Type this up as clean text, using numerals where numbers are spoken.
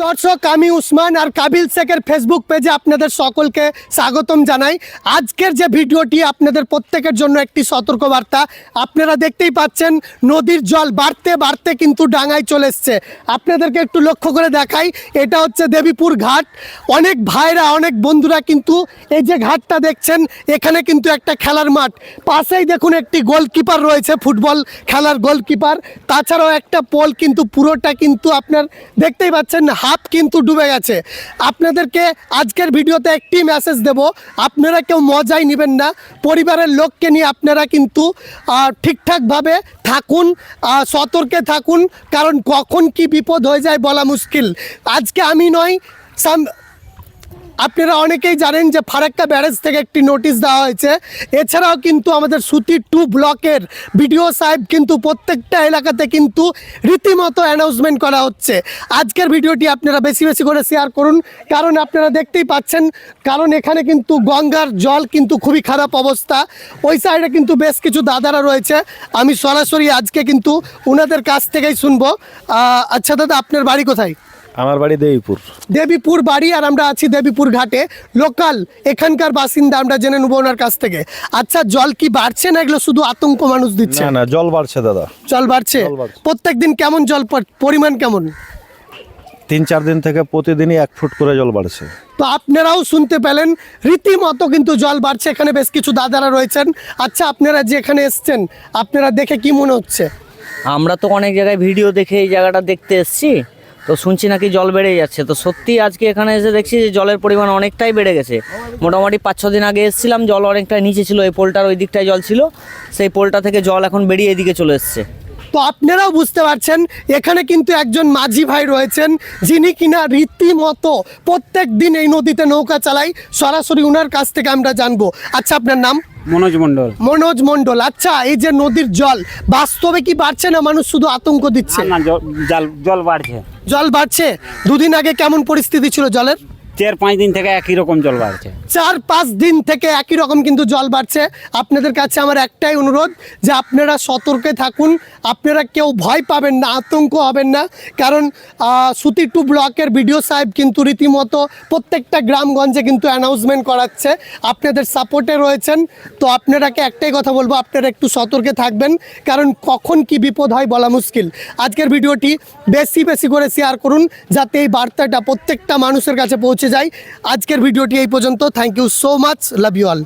দর্শক, আমি উসমান আর কাবিল শেখের ফেসবুক পেজে আপনাদের সকলকে স্বাগতম জানাই। আজকের যে ভিডিওটি আপনাদের প্রত্যেকের জন্য একটি সতর্কবার্তা। আপনারা দেখতেই পাচ্ছেন নদীর জল বাড়তে বাড়তে কিন্তু ডাঙায় চলে এসছে। আপনাদেরকে একটু লক্ষ্য করে দেখাই, এটা হচ্ছে দেবীপুর ঘাট। অনেক ভাইরা, অনেক বন্ধুরা কিন্তু এই যে ঘাটটা দেখছেন, এখানে কিন্তু একটা খেলার মাঠ, পাশেই দেখুন একটি গোলকিপার রয়েছে, ফুটবল খেলার গোলকিপার। তাছাড়াও একটা পোল, কিন্তু পুরোটা কিন্তু আপনার দেখতেই পাচ্ছেন হাফ কিন্তু ডুবে গেছে। আপনাদেরকে আজকের ভিডিওতে একটি মেসেজ দেব, আপনারা কেউ মজাই নেবেন না। পরিবারের লোককে নিয়ে আপনারা কিন্তু ঠিকঠাকভাবে থাকুন, সতর্কে থাকুন, কারণ কখন কি বিপদ হয়ে যায় বলা মুশকিল। আজকে আমি নয়, আপনারা অনেকেই জানেন যে ফারাক্কা ব্যারেজ থেকে একটি নোটিশ দেওয়া হয়েছে। এছাড়াও কিন্তু আমাদের সুতি 2 ব্লকের বিডিও সাহেব কিন্তু প্রত্যেকটা এলাকাতে কিন্তু রীতিমতো অ্যানাউন্সমেন্ট করা হচ্ছে। আজকের ভিডিওটি আপনারা বেশি বেশি করে শেয়ার করুন, কারণ আপনারা দেখতেই পাচ্ছেন, কারণ এখানে কিন্তু গঙ্গার জল কিন্তু খুবই খারাপ অবস্থা। ওই সাইডে কিন্তু বেশ কিছু দাদারা রয়েছে, আমি সরাসরি আজকে কিন্তু ওনাদের কাছ থেকেই শুনবো। আচ্ছা দাদা, আপনার বাড়ি কোথায়? আমার বাড়ি দেবীপুর বাড়ি, আর আমরা আছি দেবীপুর ঘাটে, লোকাল এখানকার বাসিন্দা। আমরা জেনে নেবো ওনার কাছ থেকে। আচ্ছা, জল কি বাড়ছে না এগুলো শুধু আতঙ্ক মানুষ দিচ্ছে? না, জল বাড়ছে দাদা। জল বাড়ছে। প্রত্যেকদিন কেমন জল পরিমাণ কেমন? 3-4 দিন থেকে প্রতিদিনই 1 ফুট করে জল বাড়ছে। তো আপনারাও শুনতে পেলেন, রীতিমতো কিন্তু জল বাড়ছে। এখানে বেশ কিছু দাদারা রয়েছেন। আচ্ছা, আপনারা যে এখানে এসছেন, আপনারা দেখে কি মনে হচ্ছে? আমরা তো অনেক জায়গায় ভিডিও দেখে এই জায়গাটা দেখতে এসেছি, তো শুনছি নাকি জল বেড়ে যাচ্ছে। তো সত্যি আজকে এখানে এসে দেখছি যে জলের পরিমাণ অনেকটাই বেড়ে গেছে। মোটামুটি 5-6 দিন আগে এসেছিলাম, জল অনেকটাই নিচে ছিল, এই পোলটার ওই দিকটায় জল ছিল, সেই পোলটা থেকে জল এখন বেরিয়ে এদিকে চলে এসছে। তো আপনারাও বুঝতে পারছেন, এখানে কিন্তু একজন মাঝি ভাই রয়েছেন, যিনি কিনা রীতিমতো প্রত্যেক দিন এই নদীতে নৌকা চালায়। সরাসরি ওনার কাছ থেকে আমরা জানবো। আচ্ছা, আপনার নাম? মনোজ মন্ডল। আচ্ছা, এই যে নদীর জল বাস্তবে কি বাড়ছে না মানুষ শুধু আতঙ্ক দিচ্ছে? না, জল বাড়ছে। জল বাড়ছে। দুদিন আগে কেমন পরিস্থিতি ছিল জলের? 4-5 দিন থেকে একই রকম জল বাড়ছে। 4-5 দিন থেকে একই রকম কিন্তু জল বাড়ছে। আপনাদের কাছে আমার একটাই অনুরোধ যে আপনারা সতর্কে থাকুন, আপনারা কেউ ভয় পাবেন না, আতঙ্ক হবেন না, কারণ সুতি 2 ব্লকের বিডিও সাহেব কিন্তু রীতিমতো প্রত্যেকটা গ্রামগঞ্জে কিন্তু অ্যানাউন্সমেন্ট করাচ্ছে, আপনাদের সাপোর্টে রয়েছেন। তো আপনারাকে একটাই কথা বলবো, আপনারা একটু সতর্কে থাকবেন, কারণ কখন কি বিপদ হয় বলা মুশকিল। আজকের ভিডিওটি বেশি বেশি করে শেয়ার করুন, যাতে এই বার্তাটা প্রত্যেকটা মানুষের কাছে পৌঁছে যায়। আজকের ভিডিওটি এই পর্যন্ত। Thank you so much, love you all.